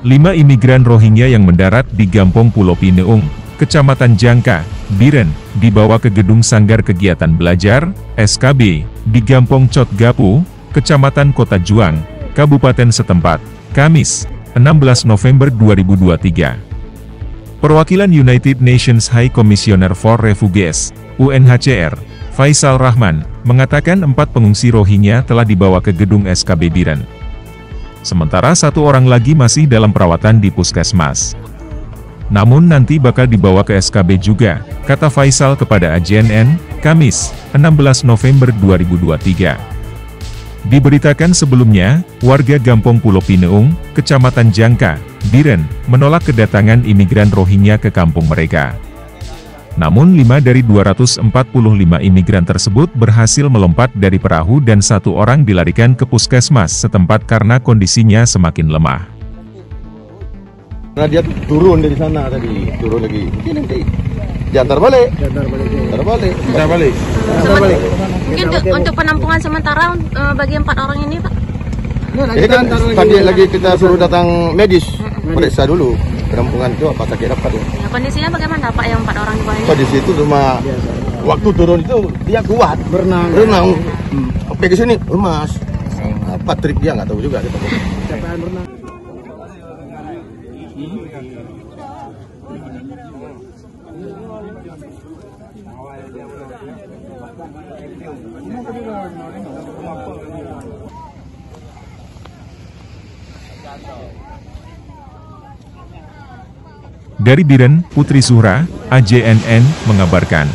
5 imigran Rohingya yang mendarat di Gampong Pulau Pineung, Kecamatan Jangka, Biren, dibawa ke Gedung Sanggar Kegiatan Belajar, SKB, di Gampong Cot Gapu, Kecamatan Kota Juang, Kabupaten setempat, Kamis, 16 November 2023. Perwakilan United Nations High Commissioner for Refugees, UNHCR, Faisal Rahman, mengatakan 4 pengungsi Rohingya telah dibawa ke gedung SKB Biren. Sementara 1 orang lagi masih dalam perawatan di puskesmas. Namun nanti bakal dibawa ke SKB juga, kata Faisal kepada AJNN, Kamis, 16 November 2023. Diberitakan sebelumnya, warga Gampong Pulau Pineung, Kecamatan Jangka, Biren, menolak kedatangan imigran Rohingya ke kampung mereka. Namun 5 dari 245 imigran tersebut berhasil melompat dari perahu dan 1 orang dilarikan ke puskesmas setempat karena kondisinya semakin lemah. Nah dia turun dari sana tadi, turun lagi. Mungkin nanti diantar balik. Mungkin untuk penampungan sementara bagi 4 orang ini, Pak. Kan tadi lagi kita suruh datang medis, periksa dulu penampungan itu apa sakit apa ya. Kondisinya bagaimana Pak yang 4 orang di bawah ini? Kondisi itu cuma waktu turun itu dia kuat, berenang. Sampai ke sini lemas. Apa trik dia nggak tahu juga kita. Capaian berenang. Dari Biren, Putri Zuhra, AJNN, mengabarkan.